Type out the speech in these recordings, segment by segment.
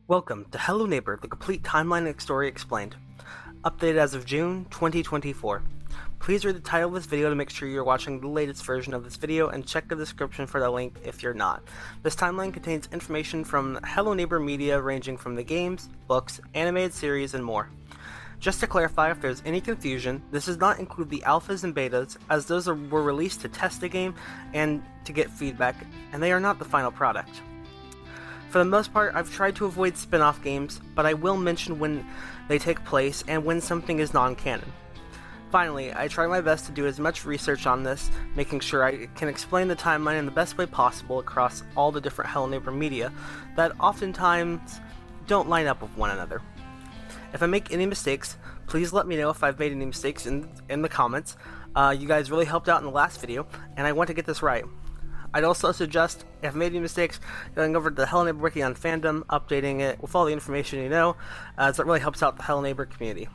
Welcome to Hello Neighbor, the complete timeline and story explained. Updated as of June 2024. Please read the title of this video to make sure you're watching the latest version of this video, and check the description for the link if you're not. This timeline contains information from Hello Neighbor media ranging from the games, books, animated series, and more. Just to clarify if there's any confusion, this does not include the alphas and betas, as those were released to test the game and to get feedback, and they are not the final product. For the most part, I've tried to avoid spin-off games, but I will mention when they take place and when something is non-canon. Finally, I try my best to do as much research on this, making sure I can explain the timeline in the best way possible across all the different Hello Neighbor media that oftentimes don't line up with one another. If I make any mistakes, please let me know if I've made any mistakes in the comments. You guys really helped out in the last video, and I want to get this right. I'd also suggest, if I made any mistakes, going over to the Hello Neighbor Wiki on fandom, updating it with all the information you know, as it really helps out the Hello Neighbor community.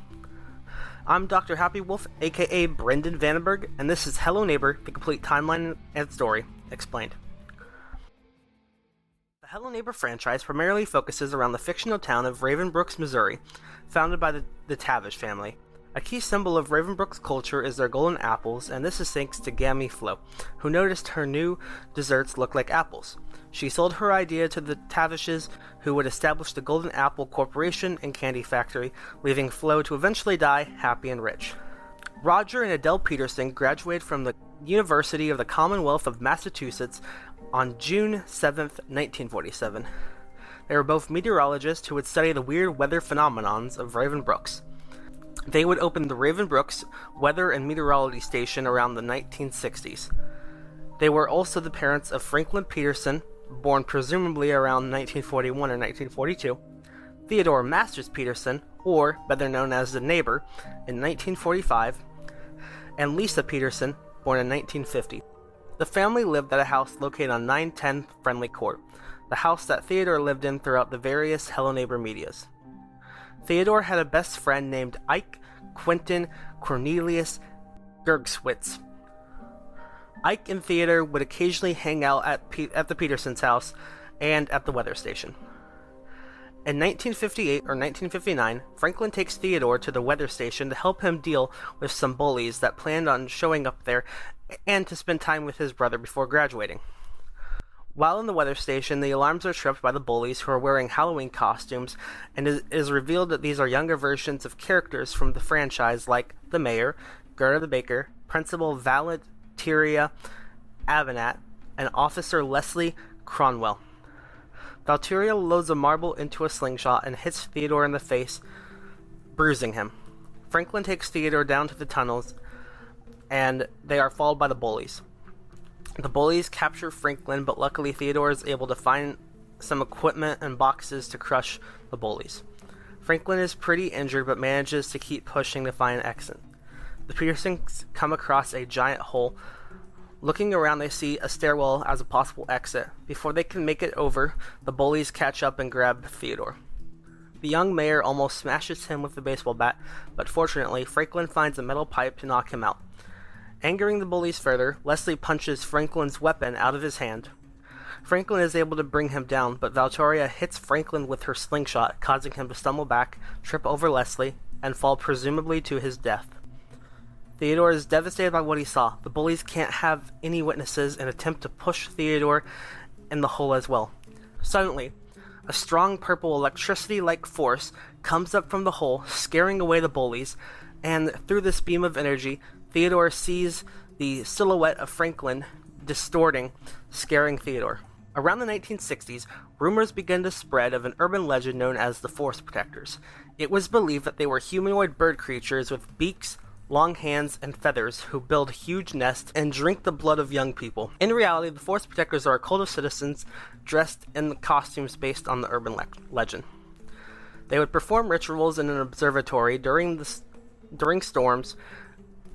I'm Dr.Happywolf, aka Brendan Vandenberg, and this is Hello Neighbor, the complete timeline and story explained. The Hello Neighbor franchise primarily focuses around the fictional town of Ravenbrooks, Missouri, founded by the Tavish family. A key symbol of Ravenbrooks culture is their golden apples, and this is thanks to Gammy Flo, who noticed her new desserts looked like apples. She sold her idea to the Tavishes, who would establish the Golden Apple Corporation and Candy Factory, leaving Flo to eventually die happy and rich. Roger and Adele Peterson graduated from the University of the Commonwealth of Massachusetts on June 7, 1947. They were both meteorologists who would study the weird weather phenomenons of Ravenbrooks. They would open the Ravenbrooks Weather and Meteorology Station around the 1960s. They were also the parents of Franklin Peterson, born presumably around 1941 or 1942, Theodore Masters Peterson, or better known as the Neighbor, in 1945, and Lisa Peterson, born in 1950. The family lived at a house located on 910 Friendly Court, the house that Theodore lived in throughout the various Hello Neighbor medias. Theodore had a best friend named Ike Quentin Cornelius Gergswitz. Ike and Theodore would occasionally hang out at the Petersons' house and at the weather station. In 1958 or 1959, Franklin takes Theodore to the weather station to help him deal with some bullies that planned on showing up there and to spend time with his brother before graduating. While in the weather station, the alarms are tripped by the bullies, who are wearing Halloween costumes, and it is revealed that these are younger versions of characters from the franchise like the Mayor, Gerda the Baker, Principal Valenteria Avenat, and Officer Leslie Cronwell. Valteria loads a marble into a slingshot and hits Theodore in the face, bruising him. Franklin takes Theodore down to the tunnels, and they are followed by the bullies. The bullies capture Franklin, but luckily Theodore is able to find some equipment and boxes to crush the bullies. Franklin is pretty injured, but manages to keep pushing to find an exit. The Petersons come across a giant hole. Looking around, they see a stairwell as a possible exit. Before they can make it over, the bullies catch up and grab Theodore. The young mayor almost smashes him with a baseball bat, but fortunately, Franklin finds a metal pipe to knock him out. Angering the bullies further, Leslie punches Franklin's weapon out of his hand. Franklin is able to bring him down, but Valteria hits Franklin with her slingshot, causing him to stumble back, trip over Leslie, and fall presumably to his death. Theodore is devastated by what he saw. The bullies can't have any witnesses and attempt to push Theodore in the hole as well. Suddenly, a strong purple electricity-like force comes up from the hole, scaring away the bullies, and through this beam of energy, Theodore sees the silhouette of Franklin distorting, scaring Theodore. Around the 1960s, rumors began to spread of an urban legend known as the Force Protectors. It was believed that they were humanoid bird creatures with beaks, long hands, and feathers who build huge nests and drink the blood of young people. In reality, the Force Protectors are a cult of citizens dressed in costumes based on the urban legend. They would perform rituals in an observatory during storms,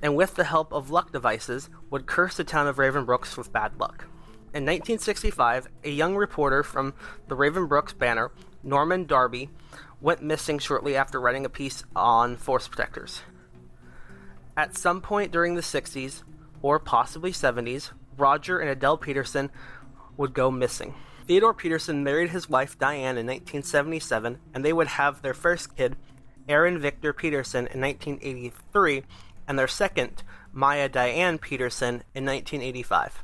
and with the help of luck devices, would curse the town of Ravenbrooks with bad luck. In 1965, a young reporter from the Ravenbrooks Banner, Norman Darby, went missing shortly after writing a piece on Force Protectors. At some point during the 60s, or possibly 70s, Roger and Adele Peterson would go missing. Theodore Peterson married his wife Diane in 1977, and they would have their first kid, Aaron Victor Peterson, in 1983, and their second, Maya Diane Peterson, in 1985.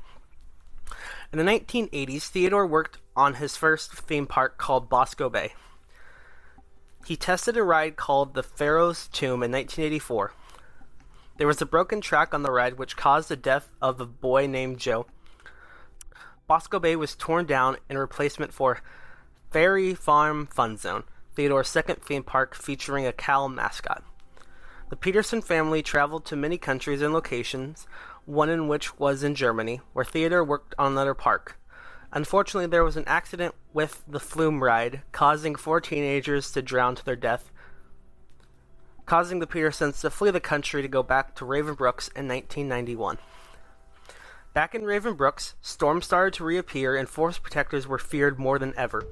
In the 1980s, Theodore worked on his first theme park called Bosco Bay. He tested a ride called the Pharaoh's Tomb in 1984. There was a broken track on the ride which caused the death of a boy named Joe. Bosco Bay was torn down in replacement for Fairy Farm Fun Zone, Theodore's second theme park featuring a cow mascot. The Peterson family traveled to many countries and locations, one in which was in Germany, where Theodore worked on another park. Unfortunately, there was an accident with the flume ride, causing 4 teenagers to drown to their death, causing the Petersons to flee the country to go back to Ravenbrooks in 1991. Back in Ravenbrooks, storms started to reappear and forest protectors were feared more than ever.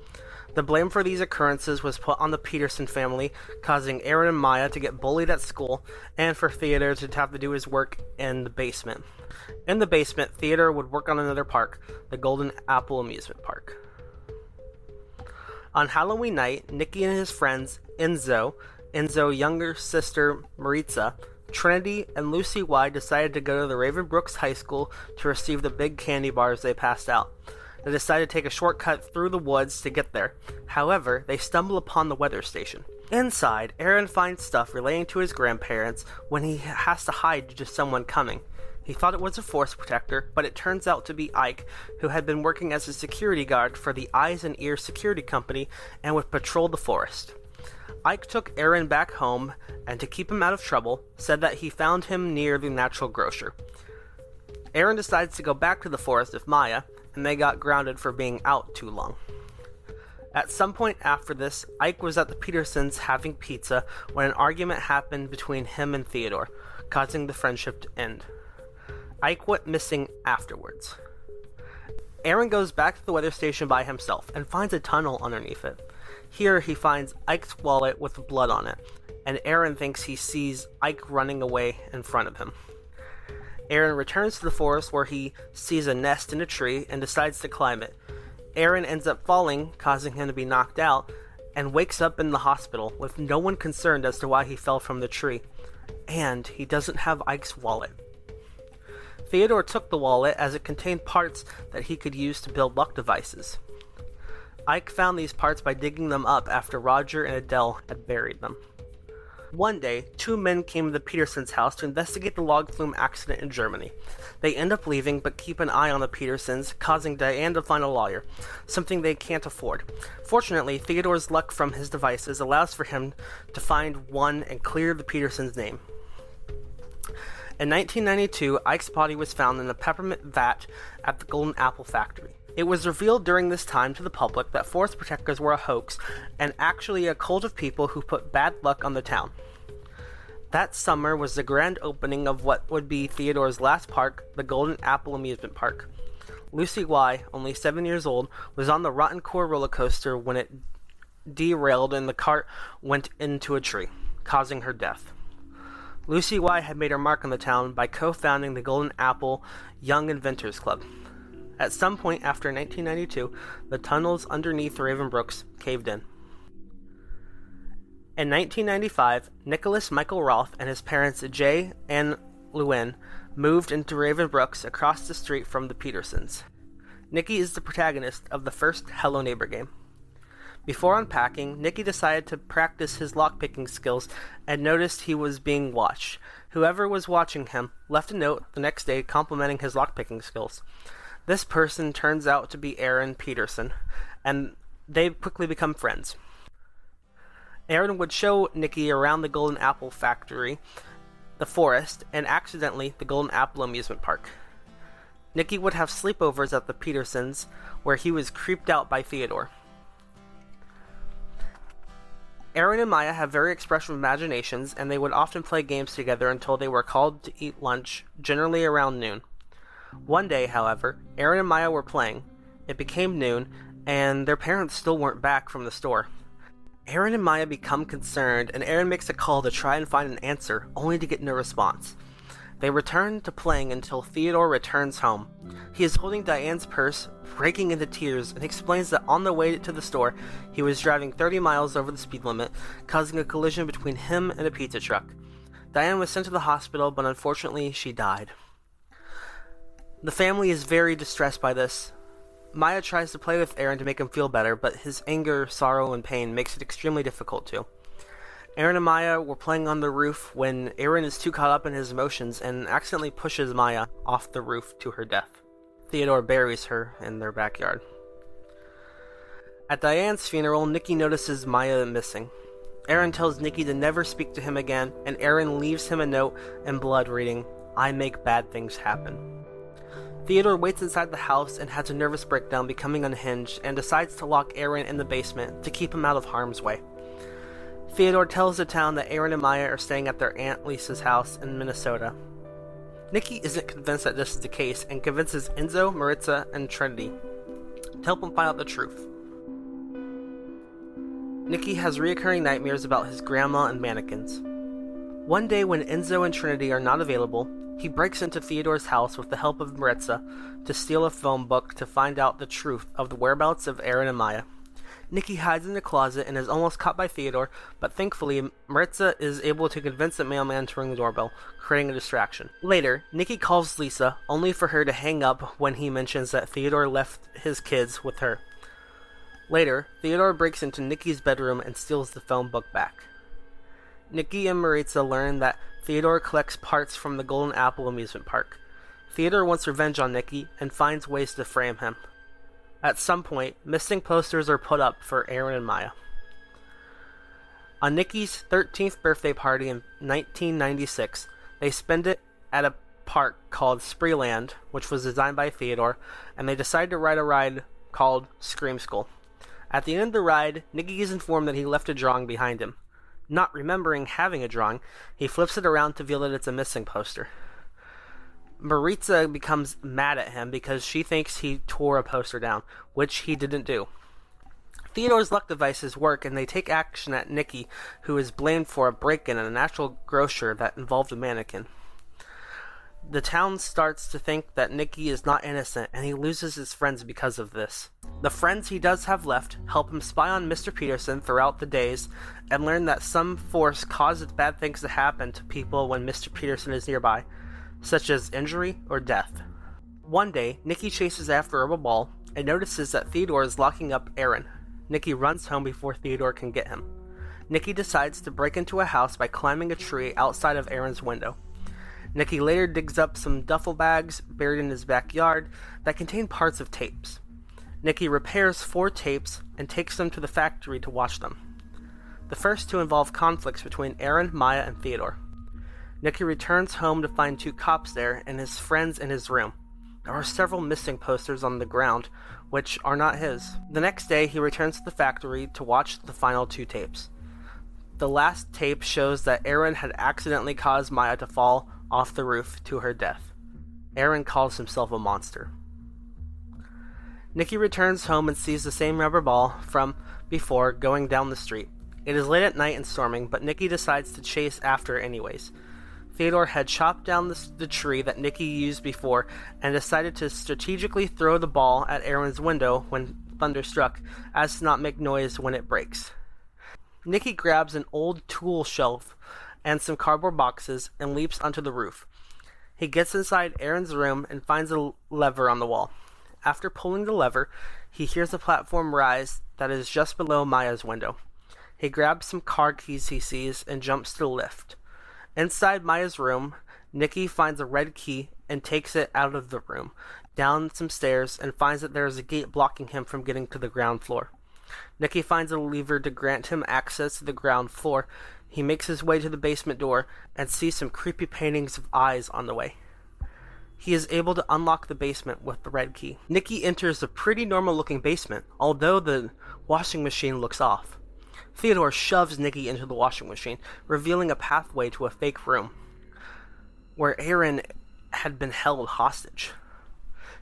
The blame for these occurrences was put on the Peterson family, causing Aaron and Maya to get bullied at school, and for Theodore to have to do his work in the basement. In the basement, Theodore would work on another park, the Golden Apple Amusement Park. On Halloween night, Nicky and his friends, Enzo's younger sister, Maritza, Trinity, and Lucy Y decided to go to the Ravenbrooks High School to receive the big candy bars they passed out. They decided to take a shortcut through the woods to get there. However, they stumble upon the weather station. Inside, Aaron finds stuff relating to his grandparents when he has to hide due to someone coming. He thought it was a forest protector, but it turns out to be Ike, who had been working as a security guard for the Eyes and Ears Security Company and would patrol the forest. Ike took Aaron back home, and to keep him out of trouble, said that he found him near the natural grocer. Aaron decides to go back to the forest with Maya, and they got grounded for being out too long. At some point after this, Ike was at the Petersons having pizza when an argument happened between him and Theodore, causing the friendship to end. Ike went missing afterwards. Aaron goes back to the weather station by himself and finds a tunnel underneath it. Here he finds Ike's wallet with blood on it, and Aaron thinks he sees Ike running away in front of him. Aaron returns to the forest where he sees a nest in a tree and decides to climb it. Aaron ends up falling, causing him to be knocked out, and wakes up in the hospital with no one concerned as to why he fell from the tree. And he doesn't have Ike's wallet. Theodore took the wallet as it contained parts that he could use to build luck devices. Ike found these parts by digging them up after Roger and Adele had buried them. One day, 2 men came to the Petersons' house to investigate the log flume accident in Germany. They end up leaving, but keep an eye on the Petersons, causing Diane to find a lawyer, something they can't afford. Fortunately, Theodore's luck from his devices allows for him to find one and clear the Petersons' name. In 1992, Ike's body was found in a peppermint vat at the Golden Apple Factory. It was revealed during this time to the public that forest protectors were a hoax and actually a cult of people who put bad luck on the town. That summer was the grand opening of what would be Theodore's last park, the Golden Apple Amusement Park. Lucy Y, only 7 years old, was on the Rotten Core roller coaster when it derailed and the cart went into a tree, causing her death. Lucy Y had made her mark on the town by co-founding the Golden Apple Young Inventors Club. At some point after 1992, the tunnels underneath Ravenbrooks caved in. In 1995, Nicholas Michael Roth and his parents Jay and Lewin moved into Ravenbrooks across the street from the Petersons. Nicky is the protagonist of the first Hello Neighbor game. Before unpacking, Nicky decided to practice his lockpicking skills and noticed he was being watched. Whoever was watching him left a note the next day complimenting his lockpicking skills. This person turns out to be Aaron Peterson, and they quickly become friends. Aaron would show Nicky around the Golden Apple Factory, the forest, and accidentally the Golden Apple Amusement Park. Nicky would have sleepovers at the Petersons, where he was creeped out by Theodore. Aaron and Maya have very expressive imaginations, and they would often play games together until they were called to eat lunch, generally around noon. One day, however, Aaron and Maya were playing. It became noon, and their parents still weren't back from the store. Aaron and Maya become concerned, and Aaron makes a call to try and find an answer, only to get no response. They return to playing until Theodore returns home. He is holding Diane's purse, breaking into tears, and explains that on the way to the store, he was driving 30 miles over the speed limit, causing a collision between him and a pizza truck. Diane was sent to the hospital, but unfortunately, she died. The family is very distressed by this. Maya tries to play with Aaron to make him feel better, but his anger, sorrow, and pain makes it extremely difficult to. Aaron and Maya were playing on the roof when Aaron is too caught up in his emotions and accidentally pushes Maya off the roof to her death. Theodore buries her in their backyard. At Diane's funeral, Nikki notices Maya missing. Aaron tells Nikki to never speak to him again, and Aaron leaves him a note in blood reading, "I make bad things happen." Theodore waits inside the house and has a nervous breakdown, becoming unhinged, and decides to lock Aaron in the basement to keep him out of harm's way. Theodore tells the town that Aaron and Maya are staying at their Aunt Lisa's house in Minnesota. Nikki isn't convinced that this is the case and convinces Enzo, Maritza, and Trinity to help him find out the truth. Nikki has reoccurring nightmares about his grandma and mannequins. One day when Enzo and Trinity are not available, he breaks into Theodore's house with the help of Maritza to steal a phone book to find out the truth of the whereabouts of Aaron and Maya. Nikki hides in the closet and is almost caught by Theodore, but thankfully, Maritza is able to convince the mailman to ring the doorbell, creating a distraction. Later, Nikki calls Lisa, only for her to hang up when he mentions that Theodore left his kids with her. Later, Theodore breaks into Nikki's bedroom and steals the phone book back. Nikki and Maritza learn that Theodore collects parts from the Golden Apple amusement park. Theodore wants revenge on Nikki and finds ways to frame him. At some point, missing posters are put up for Aaron and Maya. On Nikki's 13th birthday party in 1996, they spend it at a park called Spreeland, which was designed by Theodore, and they decide to ride a ride called Scream School. At the end of the ride, Nikki is informed that he left a drawing behind him. Not remembering having a drawing, he flips it around to reveal that it's a missing poster. Maritza becomes mad at him because she thinks he tore a poster down, which he didn't do. Theodore's luck devices work and they take action at Nikki, who is blamed for a break-in at a natural grocer that involved a mannequin. The town starts to think that Nikki is not innocent and he loses his friends because of this. The friends he does have left help him spy on Mr. Peterson throughout the days and learn that some force causes bad things to happen to people when Mr. Peterson is nearby, such as injury or death. One day, Nikki chases after a ball and notices that Theodore is locking up Aaron. Nikki runs home before Theodore can get him. Nikki decides to break into a house by climbing a tree outside of Aaron's window. Nikki later digs up some duffel bags buried in his backyard that contain parts of tapes. Nikki repairs 4 tapes and takes them to the factory to watch them. The first 2 involve conflicts between Aaron, Maya, and Theodore. Nikki returns home to find 2 cops there and his friends in his room. There are several missing posters on the ground, which are not his. The next day, he returns to the factory to watch the final 2 tapes. The last tape shows that Aaron had accidentally caused Maya to fall off the roof to her death. Aaron calls himself a monster. Nikki returns home and sees the same rubber ball from before going down the street. It is late at night and storming, but Nikki decides to chase after it anyways. Theodore had chopped down the tree that Nikki used before and decided to strategically throw the ball at Aaron's window when thunder struck, as to not make noise when it breaks. Nikki grabs an old tool shelf and some cardboard boxes and leaps onto the roof. He gets inside Aaron's room and finds a lever on the wall. After pulling the lever, he hears a platform rise that is just below Maya's window. He grabs some car keys he sees and jumps to the lift. Inside Maya's room, Nikki finds a red key and takes it out of the room, down some stairs, and finds that there is a gate blocking him from getting to the ground floor. Nikki finds a lever to grant him access to the ground floor. He makes his way to the basement door and sees some creepy paintings of eyes on the way. He is able to unlock the basement with the red key. Nikki enters a pretty normal-looking basement, although the washing machine looks off. Theodore shoves Nikki into the washing machine, revealing a pathway to a fake room, where Aaron had been held hostage.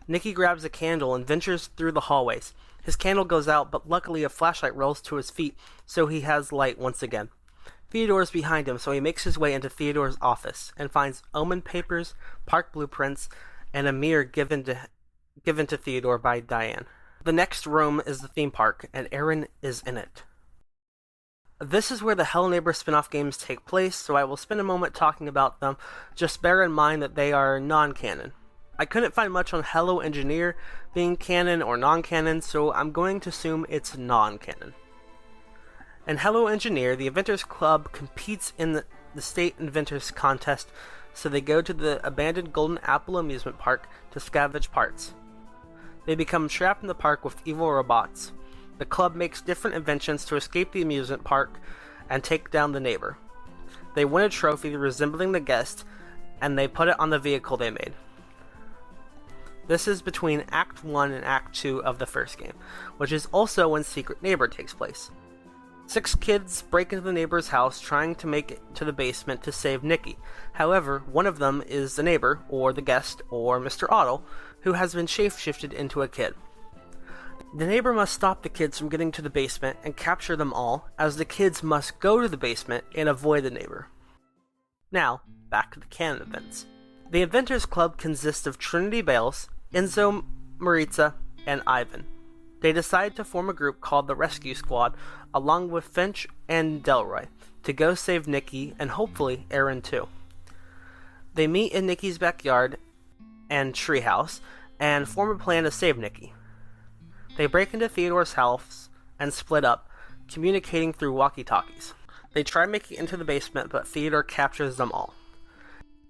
Nikki grabs a candle and ventures through the hallways. His candle goes out, but luckily a flashlight rolls to his feet, so he has light once again. Theodore's behind him, so he makes his way into Theodore's office and finds omen papers, park blueprints, and a mirror given to Theodore by Diane. The next room is the theme park, and Aaron is in it. This is where the Hello Neighbor spin-off games take place, so I will spend a moment talking about them. Just bear in mind that they are non-canon. I couldn't find much on Hello Engineer being canon or non-canon, so I'm going to assume it's non-canon. In Hello Engineer, the Inventors Club competes in the State Inventors Contest, so they go to the abandoned Golden Apple amusement park to scavenge parts. They become trapped in the park with evil robots. The club makes different inventions to escape the amusement park and take down the neighbor. They win a trophy resembling the guest, and they put it on the vehicle they made. This is between Act 1 and Act 2 of the first game, which is also when Secret Neighbor takes place. 6 kids break into the neighbor's house trying to make it to the basement to save Nikki. However, one of them is the neighbor, or the guest, or Mr. Otto, who has been shape-shifted into a kid. The neighbor must stop the kids from getting to the basement and capture them all, as the kids must go to the basement and avoid the neighbor. Now, back to the canon events. The Inventors Club consists of Trinity Bales, Enzo, Maritza, and Ivan. They decide to form a group called the Rescue Squad, along with Finch and Delroy, to go save Nikki, and hopefully Aaron too. They meet in Nikki's backyard and treehouse, and form a plan to save Nikki. They break into Theodore's house and split up, communicating through walkie-talkies. They try making it into the basement, but Theodore captures them all.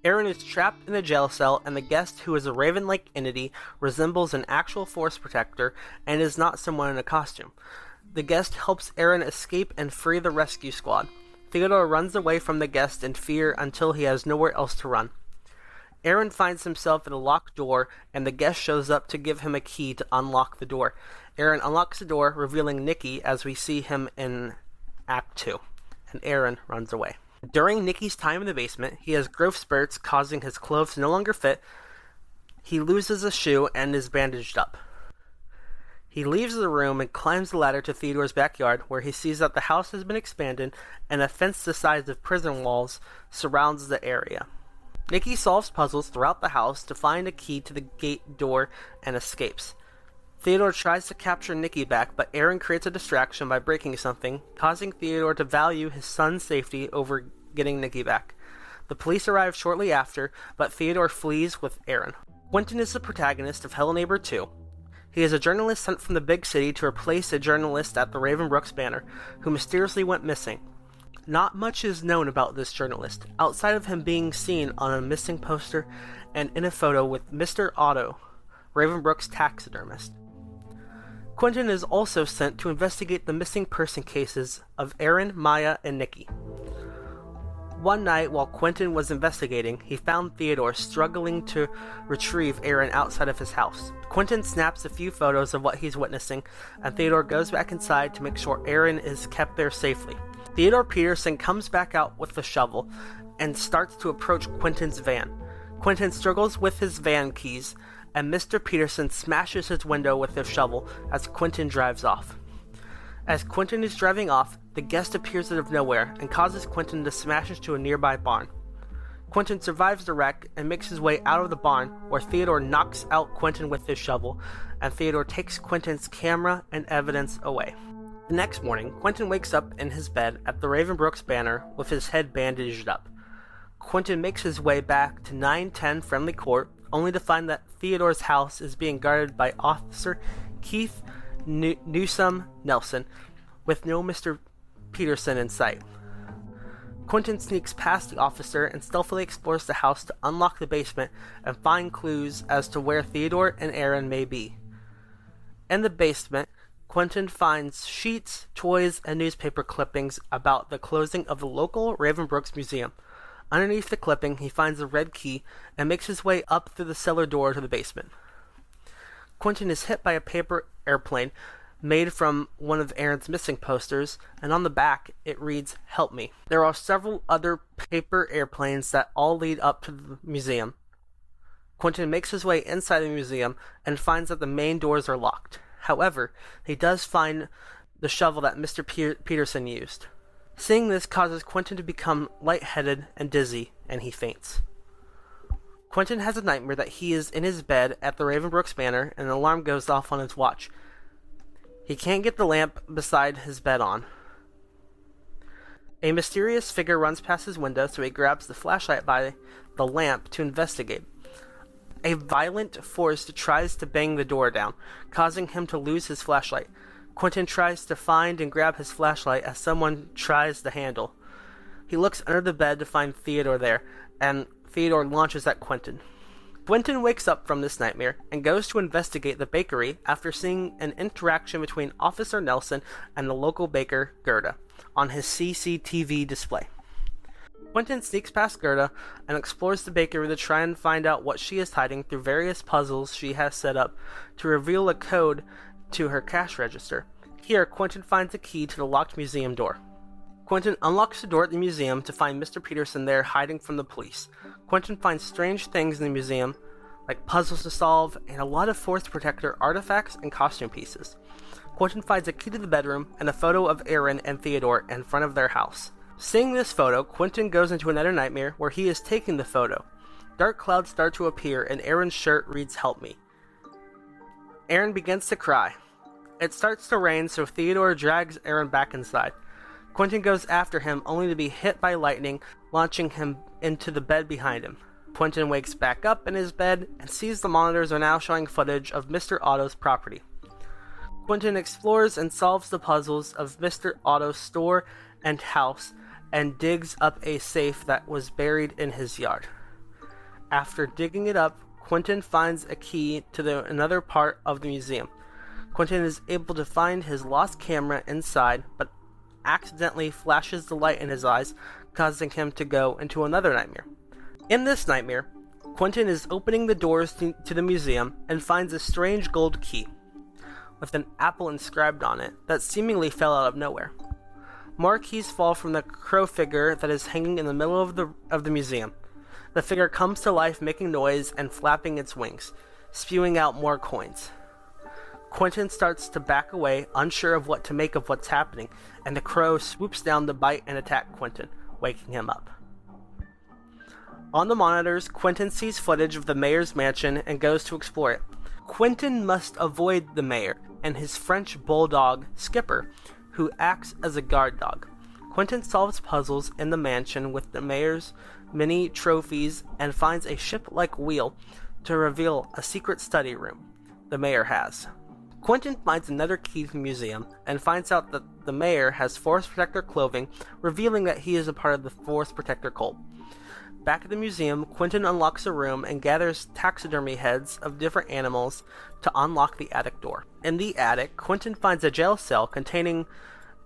Aaron is trapped in a jail cell, and the guest, who is a raven-like entity, resembles an actual force protector and is not someone in a costume. The guest helps Aaron escape and free the rescue squad. Theodore runs away from the guest in fear until he has nowhere else to run. Aaron finds himself at a locked door, and the guest shows up to give him a key to unlock the door. Aaron unlocks the door, revealing Nikki as we see him in Act 2, and Aaron runs away. During Nikki's time in the basement, he has growth spurts causing his clothes to no longer fit. He loses a shoe and is bandaged up. He leaves the room and climbs the ladder to Theodore's backyard, where he sees that the house has been expanded and a fence the size of prison walls surrounds the area. Nikki solves puzzles throughout the house to find a key to the gate door and escapes. Theodore tries to capture Nikki back, but Aaron creates a distraction by breaking something, causing Theodore to value his son's safety over getting Nikki back. The police arrive shortly after, but Theodore flees with Aaron. Quentin is the protagonist of Hello Neighbor 2. He is a journalist sent from the big city to replace a journalist at the Ravenbrooks Banner, who mysteriously went missing. Not much is known about this journalist, outside of him being seen on a missing poster and in a photo with Mr. Otto, Ravenbrooks' taxidermist. Quentin is also sent to investigate the missing person cases of Aaron, Maya, and Nikki. One night, while Quentin was investigating, he found Theodore struggling to retrieve Aaron outside of his house. Quentin snaps a few photos of what he's witnessing, and Theodore goes back inside to make sure Aaron is kept there safely. Theodore Peterson comes back out with the shovel and starts to approach Quentin's van. Quentin struggles with his van keys, and Mr. Peterson smashes his window with his shovel as Quentin drives off. As Quentin is driving off, the guest appears out of nowhere and causes Quentin to smash into a nearby barn. Quentin survives the wreck and makes his way out of the barn, where Theodore knocks out Quentin with his shovel, and Theodore takes Quentin's camera and evidence away. The next morning, Quentin wakes up in his bed at the Ravenbrooks Banner with his head bandaged up. Quentin makes his way back to 910 Friendly Court, only to find that Theodore's house is being guarded by Officer Keith Newsome Nelson, with no Mr. Peterson in sight. Quentin sneaks past the officer and stealthily explores the house to unlock the basement and find clues as to where Theodore and Aaron may be. In the basement, Quentin finds sheets, toys, and newspaper clippings about the closing of the local Ravenbrooks Museum. Underneath the clipping, he finds a red key and makes his way up through the cellar door to the basement. Quentin is hit by a paper airplane made from one of Aaron's missing posters, and on the back it reads, "Help me." There are several other paper airplanes that all lead up to the museum. Quentin makes his way inside the museum and finds that the main doors are locked. However, he does find the shovel that Mr. Peterson used. Seeing this causes Quentin to become lightheaded and dizzy, and he faints. Quentin has a nightmare that he is in his bed at the Ravenbrooks Manor and an alarm goes off on his watch. He can't get the lamp beside his bed on. A mysterious figure runs past his window, so he grabs the flashlight by the lamp to investigate. A violent force tries to bang the door down, causing him to lose his flashlight. Quentin tries to find and grab his flashlight as someone tries the handle. He looks under the bed to find Theodore there, and Theodore launches at Quentin. Quentin wakes up from this nightmare and goes to investigate the bakery after seeing an interaction between Officer Nelson and the local baker, Gerda, on his CCTV display. Quentin sneaks past Gerda and explores the bakery to try and find out what she is hiding through various puzzles she has set up to reveal a code to her cash register. Here, Quentin finds a key to the locked museum door. Quentin unlocks the door at the museum to find Mr. Peterson there hiding from the police. Quentin finds strange things in the museum, like puzzles to solve, and a lot of Force Protector artifacts and costume pieces. Quentin finds a key to the bedroom and a photo of Aaron and Theodore in front of their house. Seeing this photo, Quentin goes into another nightmare where he is taking the photo. Dark clouds start to appear and Aaron's shirt reads "Help me." Aaron begins to cry. It starts to rain, so Theodore drags Aaron back inside. Quentin goes after him, only to be hit by lightning, launching him into the bed behind him. Quentin wakes back up in his bed and sees the monitors are now showing footage of Mr. Otto's property. Quentin explores and solves the puzzles of Mr. Otto's store and house, and digs up a safe that was buried in his yard. After digging it up, Quentin finds a key to another part of the museum. Quentin is able to find his lost camera inside, but accidentally flashes the light in his eyes, causing him to go into another nightmare. In this nightmare, Quentin is opening the doors to the museum and finds a strange gold key with an apple inscribed on it that seemingly fell out of nowhere. More keys fall from the crow figure that is hanging in the middle of the museum. The figure comes to life, making noise and flapping its wings, spewing out more coins. Quentin starts to back away, unsure of what to make of what's happening, and the crow swoops down to bite and attack Quentin, waking him up. On the monitors, Quentin sees footage of the mayor's mansion and goes to explore it. Quentin must avoid the mayor and his French bulldog, Skipper, who acts as a guard dog. Quentin solves puzzles in the mansion with the mayor's many trophies and finds a ship-like wheel to reveal a secret study room the mayor has. Quentin finds another key to the museum and finds out that the mayor has Force Protector clothing, revealing that he is a part of the Force Protector cult. Back at the museum, Quentin unlocks a room and gathers taxidermy heads of different animals to unlock the attic door. In the attic, Quentin finds a jail cell containing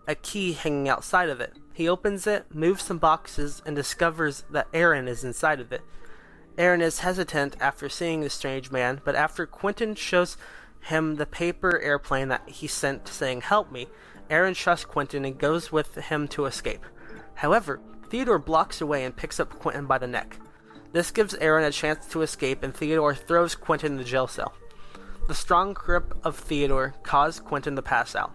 a key hanging outside of it. He opens it, moves some boxes, and discovers that Aaron is inside of it. Aaron is hesitant after seeing the strange man, but after Quentin shows him the paper airplane that he sent saying "Help me," Aaron trusts Quentin and goes with him to escape. However, Theodore blocks away and picks up Quentin by the neck. This gives Aaron a chance to escape, and Theodore throws Quentin in the jail cell. The strong grip of Theodore caused Quentin to pass out.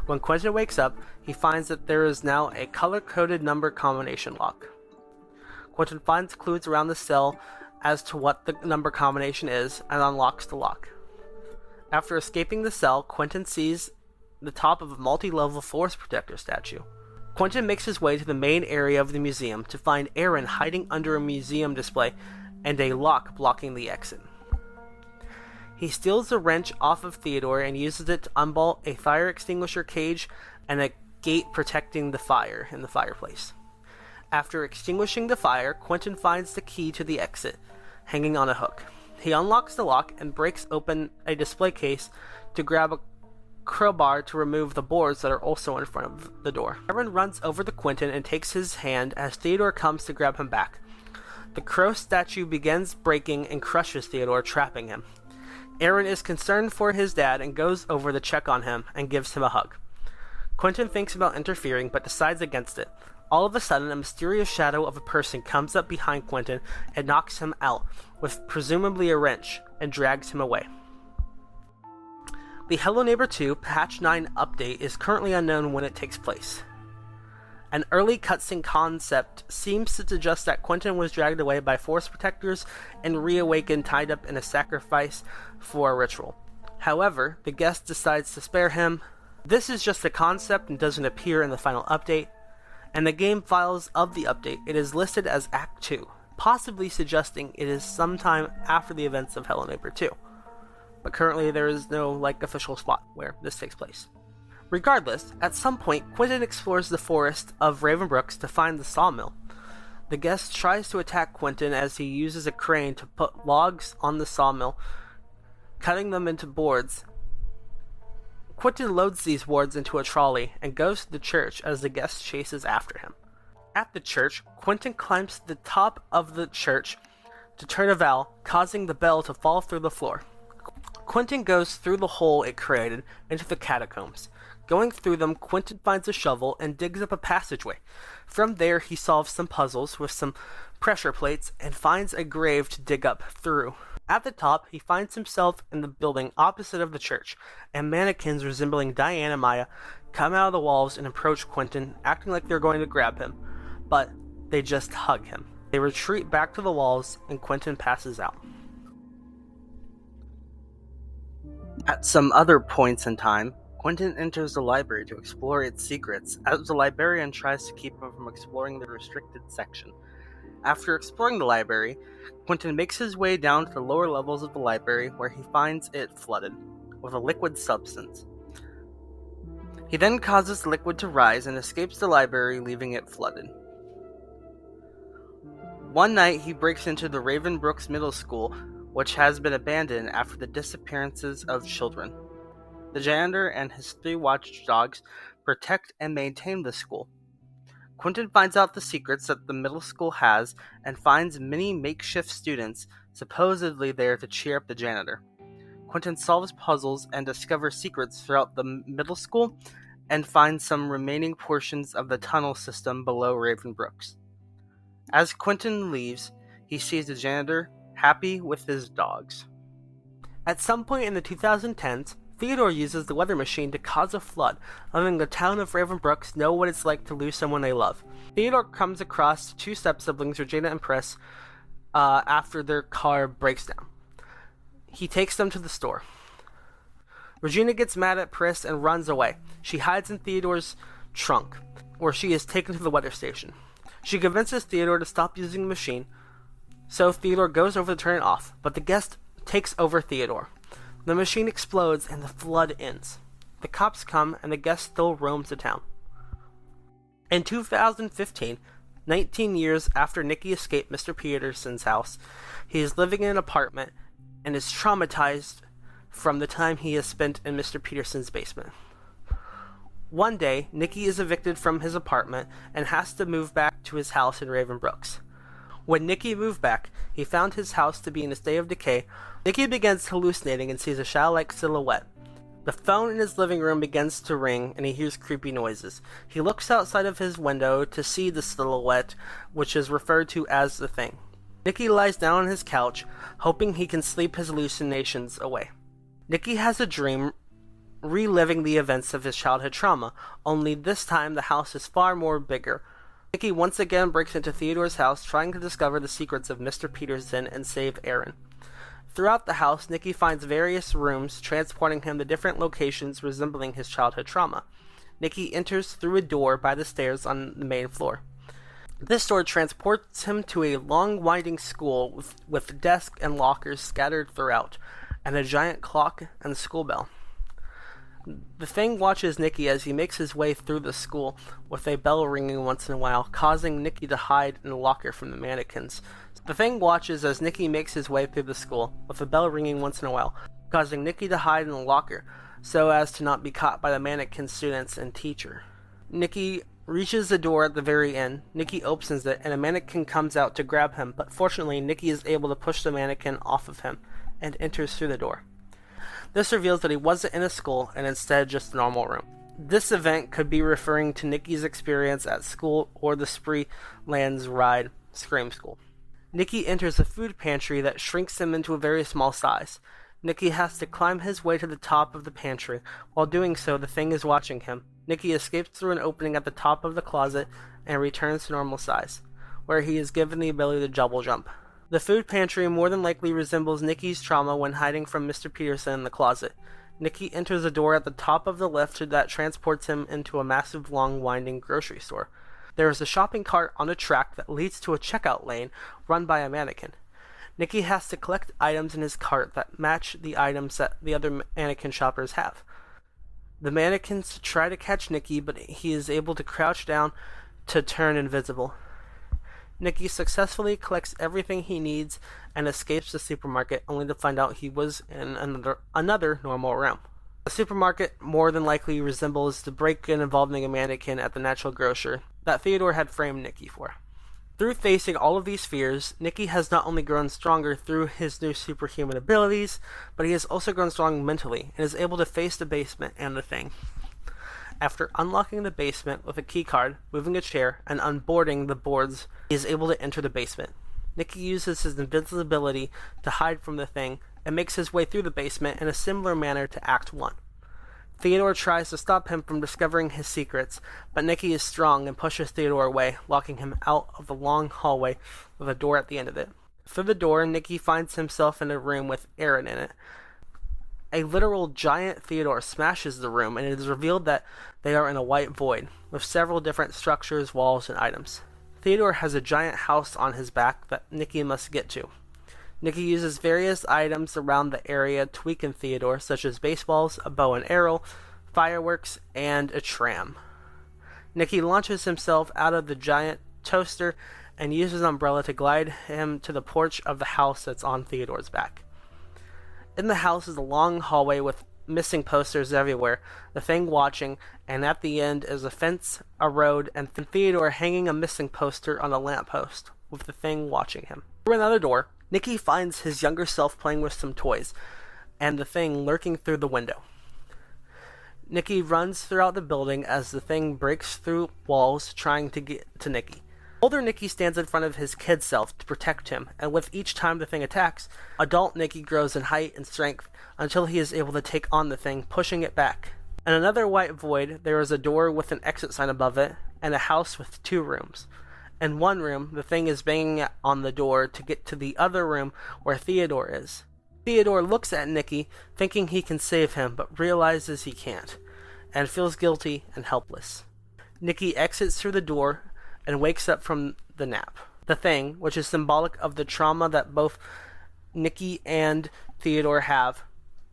When Quentin wakes up, he finds that there is now a color-coded number combination lock. Quentin finds clues around the cell as to what the number combination is and unlocks the lock. After escaping the cell, Quentin sees the top of a multi-level Force Protector statue. Quentin makes his way to the main area of the museum to find Aaron hiding under a museum display and a lock blocking the exit. He steals a wrench off of Theodore and uses it to unbolt a fire extinguisher cage and a gate protecting the fire in the fireplace. After extinguishing the fire, Quentin finds the key to the exit, hanging on a hook. He unlocks the lock and breaks open a display case to grab a crowbar to remove the boards that are also in front of the door. Aaron runs over to Quentin and takes his hand as Theodore comes to grab him back. The crow statue begins breaking and crushes Theodore, trapping him. Aaron is concerned for his dad and goes over to check on him and gives him a hug. Quentin thinks about interfering but decides against it. All of a sudden, a mysterious shadow of a person comes up behind Quentin and knocks him out with presumably a wrench and drags him away. The Hello Neighbor 2 Patch 9 update is currently unknown when it takes place. An early cutscene concept seems to suggest that Quentin was dragged away by Force protectors and reawakened tied up in a sacrifice for a ritual. However, the guest decides to spare him. This is just a concept and doesn't appear in the final update. And the game files of the update, it is listed as Act 2, possibly suggesting it is sometime after the events of Hello Neighbor 2. But currently there is no official spot where this takes place. Regardless, at some point, Quentin explores the forest of Ravenbrooks to find the sawmill. The guest tries to attack Quentin as he uses a crane to put logs on the sawmill, cutting them into boards. Quentin loads these boards into a trolley and goes to the church as the guest chases after him. At the church, Quentin climbs to the top of the church to turn a bell, causing the bell to fall through the floor. Quentin goes through the hole it created into the catacombs. Going through them, Quentin finds a shovel and digs up a passageway. From there, he solves some puzzles with some pressure plates and finds a grave to dig up through. At the top, he finds himself in the building opposite of the church, and mannequins resembling Diane and Maya come out of the walls and approach Quentin, acting like they're going to grab him, but they just hug him. They retreat back to the walls, and Quentin passes out. At some other points in time, Quentin enters the library to explore its secrets, as the librarian tries to keep him from exploring the restricted section. After exploring the library, Quentin makes his way down to the lower levels of the library, where he finds it flooded with a liquid substance. He then causes the liquid to rise and escapes the library, leaving it flooded. One night, he breaks into the Ravenbrooks Middle School, which has been abandoned after the disappearances of children. The janitor and his 3 watchdogs protect and maintain the school. Quentin finds out the secrets that the middle school has and finds many makeshift students supposedly there to cheer up the janitor. Quentin solves puzzles and discovers secrets throughout the middle school and finds some remaining portions of the tunnel system below Ravenbrooks. As Quentin leaves, he sees the janitor happy with his dogs. At some point in the 2010s, Theodore uses the weather machine to cause a flood, letting the town of Ravenbrooks know what it's like to lose someone they love. Theodore comes across 2 step-siblings, Regina and Pris, after their car breaks down. He takes them to the store. Regina gets mad at Pris and runs away. She hides in Theodore's trunk, where she is taken to the weather station. She convinces Theodore to stop using the machine, so Theodore goes over to turn it off, but the guest takes over Theodore. The machine explodes and the flood ends. The cops come and the guest still roams the town. In 2015, 19 years after Nicky escaped Mr. Peterson's house, he is living in an apartment and is traumatized from the time he has spent in Mr. Peterson's basement. One day, Nicky is evicted from his apartment and has to move back to his house in Ravenbrooks. When Nicky moved back, he found his house to be in a state of decay. Nicky begins hallucinating and sees a shadow-like silhouette. The phone in his living room begins to ring, and he hears creepy noises. He looks outside of his window to see the silhouette, which is referred to as the Thing. Nicky lies down on his couch, hoping he can sleep his hallucinations away. Nicky has a dream reliving the events of his childhood trauma, only this time the house is far more bigger. Nicky once again breaks into Theodore's house, trying to discover the secrets of Mr. Peterson and save Aaron. Throughout the house, Nicky finds various rooms, transporting him to different locations resembling his childhood trauma. Nicky enters through a door by the stairs on the main floor. This door transports him to a long, winding school with desks and lockers scattered throughout, and a giant clock and school bell. The Thing watches Nicky as he makes his way through the school, with a bell ringing once in a while, causing Nicky to hide in a locker from the mannequins. The Thing watches as Nicky makes his way through the school, with a bell ringing once in a while, causing Nicky to hide in a locker, so as to not be caught by the mannequin students and teacher. Nicky reaches the door at the very end. Nicky opens it, and a mannequin comes out to grab him, but fortunately Nicky is able to push the mannequin off of him, and enters through the door. This reveals that he wasn't in a school, and instead just a normal room. This event could be referring to Nicky's experience at school or the Spree Lands ride, Scream School. Nicky enters a food pantry that shrinks him into a very small size. Nicky has to climb his way to the top of the pantry. While doing so, the Thing is watching him. Nikki escapes through an opening at the top of the closet and returns to normal size, where he is given the ability to double jump. The food pantry more than likely resembles Nikki's trauma when hiding from Mr. Peterson in the closet. Nikki enters a door at the top of the lift that transports him into a massive, long, winding grocery store. There is a shopping cart on a track that leads to a checkout lane run by a mannequin. Nikki has to collect items in his cart that match the items that the other mannequin shoppers have. The mannequins try to catch Nikki, but he is able to crouch down to turn invisible. Nikki successfully collects everything he needs and escapes the supermarket, only to find out he was in another normal room. The supermarket more than likely resembles the break-in involving a mannequin at the Natural Grocer that Theodore had framed Nikki for. Through facing all of these fears, Nikki has not only grown stronger through his new superhuman abilities, but he has also grown strong mentally and is able to face the basement and the Thing. After unlocking the basement with a keycard, moving a chair, and unboarding the boards, he is able to enter the basement. Nikki uses his invisibility to hide from the Thing and makes his way through the basement in a similar manner to Act 1. Theodore tries to stop him from discovering his secrets, but Nikki is strong and pushes Theodore away, locking him out of the long hallway with a door at the end of it. Through the door, Nikki finds himself in a room with Aaron in it. A literal giant Theodore smashes the room, and it is revealed that they are in a white void, with several different structures, walls, and items. Theodore has a giant house on his back that Nikki must get to. Nikki uses various items around the area to weaken Theodore, such as baseballs, a bow and arrow, fireworks, and a tram. Nikki launches himself out of the giant toaster and uses an umbrella to glide him to the porch of the house that's on Theodore's back. In the house is a long hallway with missing posters everywhere, the Thing watching, and at the end is a fence, a road, and Theodore hanging a missing poster on a lamppost, with the Thing watching him. Through another door, Nikki finds his younger self playing with some toys, and the Thing lurking through the window. Nikki runs throughout the building as the Thing breaks through walls trying to get to Nikki. Older Nikki stands in front of his kid self to protect him, and with each time the Thing attacks, adult Nikki grows in height and strength until he is able to take on the Thing, pushing it back. In another white void, there is a door with an exit sign above it, and a house with 2 rooms. In one room, the Thing is banging on the door to get to the other room where Theodore is. Theodore looks at Nikki, thinking he can save him, but realizes he can't, and feels guilty and helpless. Nikki exits through the door and wakes up from the nap. The Thing, which is symbolic of the trauma that both Nikki and Theodore have,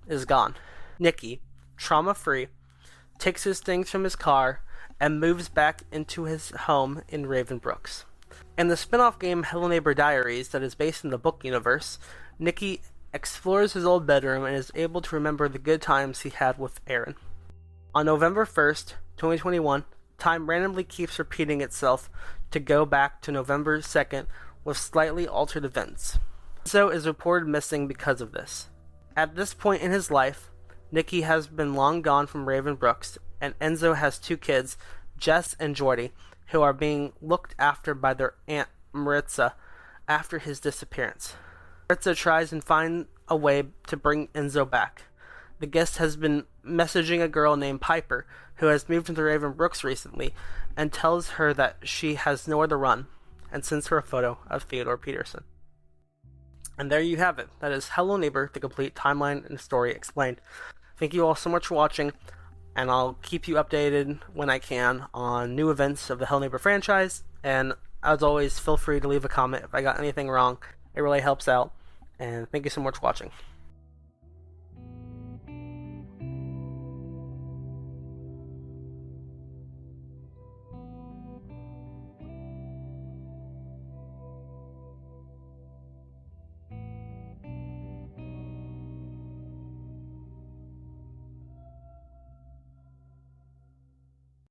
is gone. Nikki, trauma-free, takes his things from his car and moves back into his home in Raven Brooks. In the spin-off game Hello Neighbor Diaries that is based in the book universe, Nikki explores his old bedroom and is able to remember the good times he had with Aaron. On November 1st, 2021, time randomly keeps repeating itself to go back to November 2nd with slightly altered events. Enzo is reported missing because of this. At this point in his life, Nikki has been long gone from Raven Brooks, and Enzo has 2 kids, Jess and Jordy, who are being looked after by their aunt Maritza after his disappearance. Maritza tries and finds a way to bring Enzo back. The guest has been messaging a girl named Piper, who has moved into Raven Brooks recently, and tells her that she has nowhere to run, and sends her a photo of Theodore Peterson. And there you have it. That is Hello Neighbor, the complete timeline and story explained. Thank you all so much for watching, and I'll keep you updated when I can on new events of the Hello Neighbor franchise, and as always, feel free to leave a comment if I got anything wrong. It really helps out, and thank you so much for watching.